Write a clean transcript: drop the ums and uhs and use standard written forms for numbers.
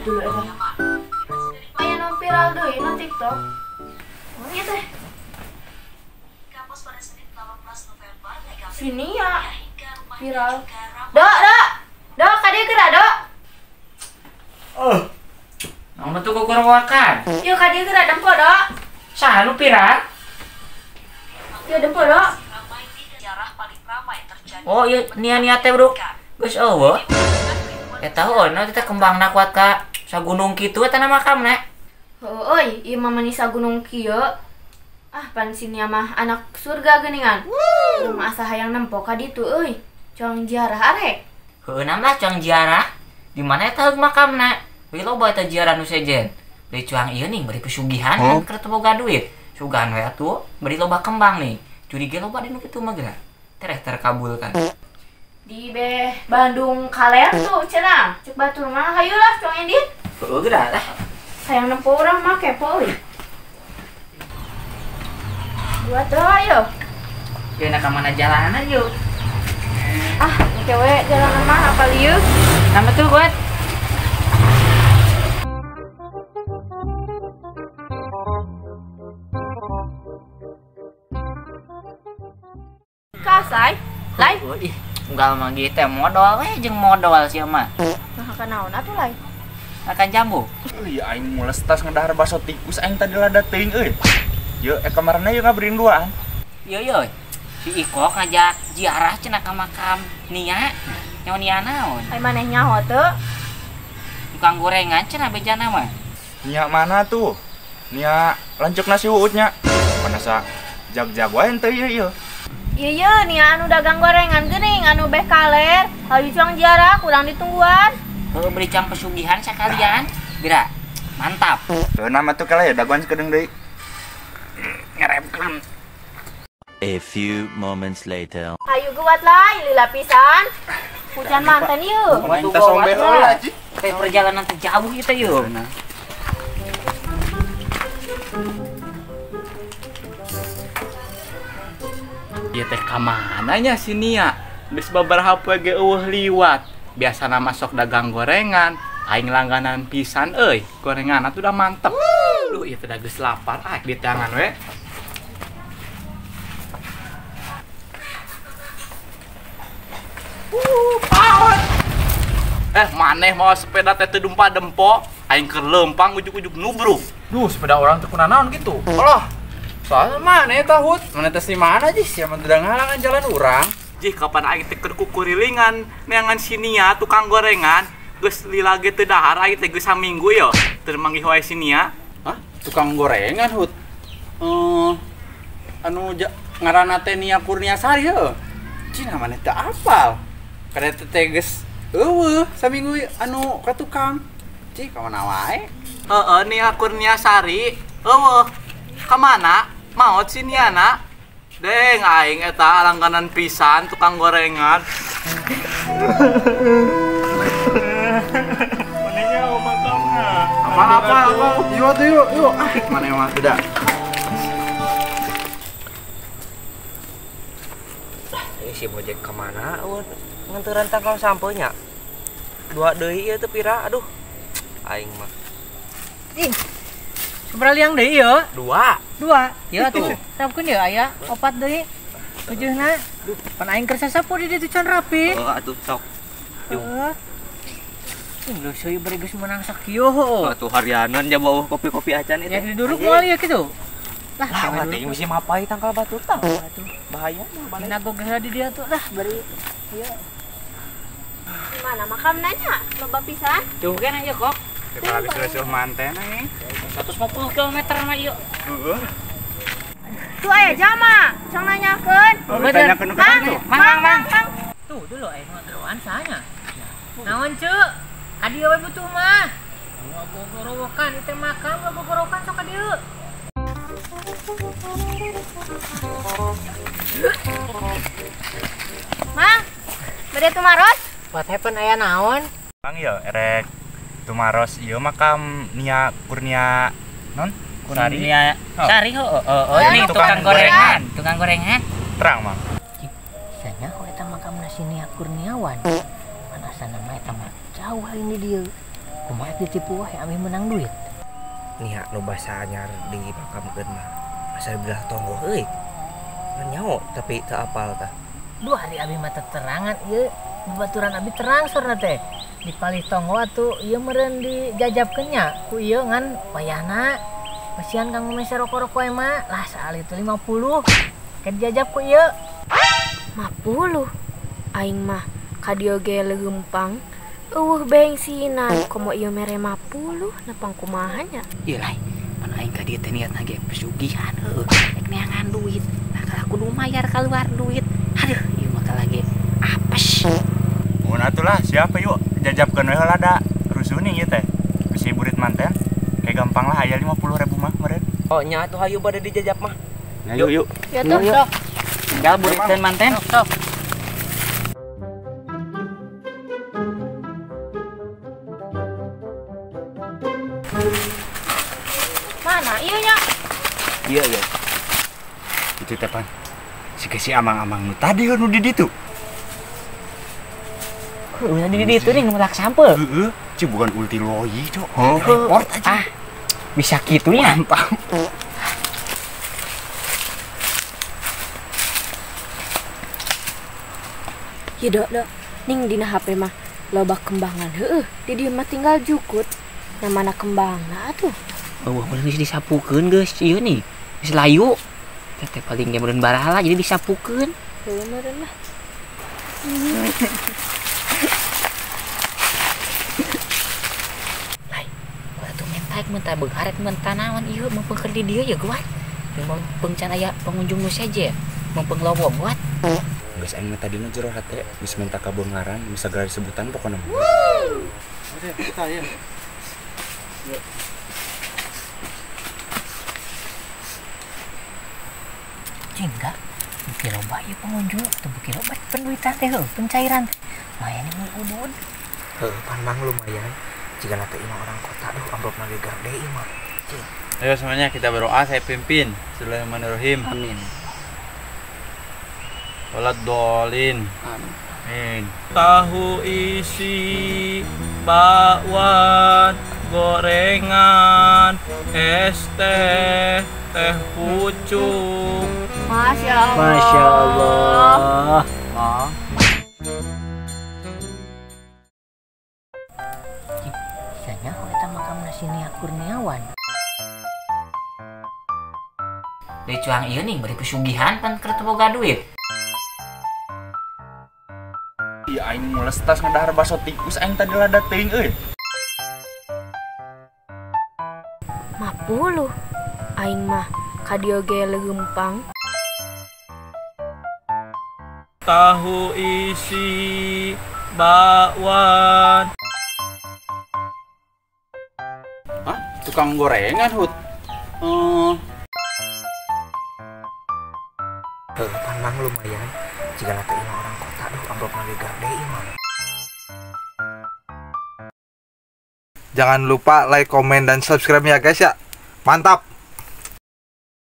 dulu eta. Aya nu viral deui na TikTok. Oh ieu teh. Sini ya viral. Dok, kadieu geura, Dok. Nong tuh gogorowakan. Ieu kadieu geura dempo, Dok. Saha nu pirang? Ieu dempo, Dok. Oh iya nia teh bro. Geus eueuh. Eta heueuna teh kembangna kuat ka sagunung kitu eta na makamna. Heueuy, ieu mah manisa gunung kieu. Ah, pan sinia mah anak surga geuningan. Urang asa hayang nempo ka ditu euy. Cong ziarah arek. Heueuna mah cong ziarah. Di mana eta heug makamna? We loba eta ziarah nu sejen. Beli cuang ieu nih beri pesugihan kan keur teu boga duit. Sugan we atuh beri loba kembang nih. Curi ge loba dinu kitu mah geura. Tereh terkabulkan. Di Bandung Kaler tuh cenah. Cek batur mah hayulah cong Endit. Heueuh geura tah. Hayang nempo urang mah kepo euy. Buat doa ayo. Yeuna ka mana jalanan yuk. Ah, cewek jalanan mah apal ieu? Nama tuh buat. Kasai, lai. Ih, unggal mah gitu teh modal we jeung modal sia mah. Nah, kanaon atuh lai? Makan jambu. Euy aing mules tas ngedahar baso tikus aing tadi lada teuing euy. Yeu kemarinna yeu ngabrin duaan. Yo si Iko ngajak ziarah cenah ka makam Nia. Nyawa Nia naon? Ai maneh nyaho teu? Tukang gorengan cenah bejana mah. Nia mana tuh? Nia lanceuk nasi uutnya. Mana sa jag-jag wae teu ieu. Ieu nia anu dagang gorengan geuning anu beh kaler. Hayu cong ziarah kurang ditungguan. Heueuh beri cang pesugihan sakalian. Bira. Mantap. Teu nama tuh kala ya daguan sakedeung deui. Ngarepkeun. A few moments later. Hayu guat lai lila pisan. Hujan manten ieu. Kita sombe heula aji. Teh perjalanan teh jauh ieu teh yeuh. Ieu teh ka mana nya si Nia? Geus babaraha poe ge eueuh liwat. Biasana masuk dagang gorengan, aing langganan pisan euy. Gorenganna tuh udah mantep. Duh, ieu teh da geus lapar, di tangan we. Paut. Maneh mau sepeda teh teu dumpa dempo, aing keur leumpang ujug-ujug nubruk. Duh, sepeda orang teu kunaon gitu. Allah. Soalnya mana tahut? Mana tes di mana aja sih? Emang udah ngalangan jalan orang. Jih, kapan aing teh keur kukurilingan neangan si Nia tukang gorengan, geus lila ge teu dahar aing teh geus saminggu yo. Teu manggih wae si Nia. Hah? Tukang gorengan hut. Ngaranna teh Nia Kurniasari heuh. Cina mana teu apal. Kada teh geus eueuh saminggu anu ka tukang. Cih, ka mana wae? Heeh, Nia Kurniasari. Eueuh. Ka mana? Maot si Niana. Deng aing eta langganan pisan tukang gorengan. Manehnya omatangna. Apa? Yuk. Mana mah teu da. Si Bojek kemana? Nganteran tangkal sampelnya. Dua deui ieu teh pira? Aduh. Aing mah. Seberapa liang deui ieu? Dua. Ya tuh. Rapkeun ya aya 4 deui. Tujuhna. Pan aing keur sasapu di ditu can rapi. Atuh sok. Heeh. Lu seuy bari geus menang sakieu heuh. Atuh harianan ja bawa kopi-kopi acan itu. Ya diduruk moal ieu kitu. Lah, teh misi mapai tangkal batur tah. Bahaya mah balik. Nagog geus di dia tuh lah bari ieu. Di mana makam nanya? Loba pisan. Tuh kan aja kok. Kita habis reusuh manten nih. 150 km mah ieu. Heeh. Tuh aya jama, cong nanyakeun. Tanyakeun ka tuh. Mang. Tuh dulu aya ngotroan sahanya. Naon ceuk? Adieu we butuh mah. Gogorowokan itu makam gogorowokan sok ka dieu. Mang, bade tumaros? What happen aya naon? Bang ya erek tumaros ieu makam Nia Kurnia non? Sari Sari heueuh. Ini tukang tukang gorengan. Terang, Mang. Sanya eta makam Nia Kurniawan. Panasana mah eta mah jauh ini dieu. kumaha ditipu wae abi menang duit. Nih nu basa anyar di makamkeun mah. Asal belah tonggo euy. Nyaho tapi teu apal tah. 2 hari abi mah terangan ieu babaturan abi terang sorna teh. Di palih tonggo atuh ieu meureun dijajabkeun nya ku ieu ngan wayahna. Pasian kanggo mese rokok-rokok mah lah saali teh 50. Ke dijajab ku ieu. 50. Aing mah ka dieu ge leungpang. Eueuh bengsinan komo ieu mere 50 nepang kumaha nya. Ieu lai, pan aing ka dieu teh niatna ge pesugihan heuh. Rek neangan duit. Nah, aku kudu mayar keluar duit. Aduh, ieu mah lagi apes. Mun atulah siapa yuk jajabkeun we heula da. Rusuh nih ieu teh. Si burit manten. Kayak gampang lah aya 50.000 mah meureun. Oh nya atuh hayu bade dijajab mah. Yuk. Ya tuh, sok. Tinggal burit dan manten. Sok. Mana ieu nya? Iya. Itu teh pan. Si amang-amang nu tadi nu di ditu. Udah di ditu nih ngelak sampel. Heeh, ci bukan ulti loyi, Cok. Report aja. Bisa gitu ya? Mantap. Ya dok, ning dina HP mah loba kembangan heueuh. Di dieu mah tinggal jukut. Yang mana kembangna atuh? Oh, boleh bisa disapukeun geus ieu nih. Geus layu. Teh paling ge meureun baraha jadi disapukeun. Heuh meureun lah. Lai, gua tuh mentai begaret mentanawan ieu meupeung di dieu ya geuat. Meupeung can aya pengunjung nu seje. Meupeung lobo buat. Geus aing mah tadina jero hate geus minta kabeungaran, bisa segala sebutan pokona. Oke, kita ya. Cingga bukti loba ieu pengunjung teu bukti loba penduitan teh heuh pencairan. Mayan ini udud. Heuh pan mang lumayan. Jika teh imah orang kota aduh amplopna ge gede ieu mah. Ayo semuanya kita berdoa, saya pimpin. Bismillahirrahmanirrahim. Amin. Walad dolin. Amin. Tahu isi bakwan, gorengan, es teh, teh pucuk. Masya Allah. Masya Allah. Ah. Nya eta makamna si Nia Kurniawan. Dari cuang ieu nih beri pesugihan pan keur teu boga duit. Iya aing mules tas ngedahar baso tikus aing tadi lada teuing euy. 50. Aing mah ka dieu ge leungpang. Tahu isi bakwan. Hah? Tukang gorengan, Hud? Heuh pan mang lumayan. Jika teh imah orang kota aduh amplopna ge gede imah. Jangan lupa like, komen, dan subscribe ya guys ya. Mantap!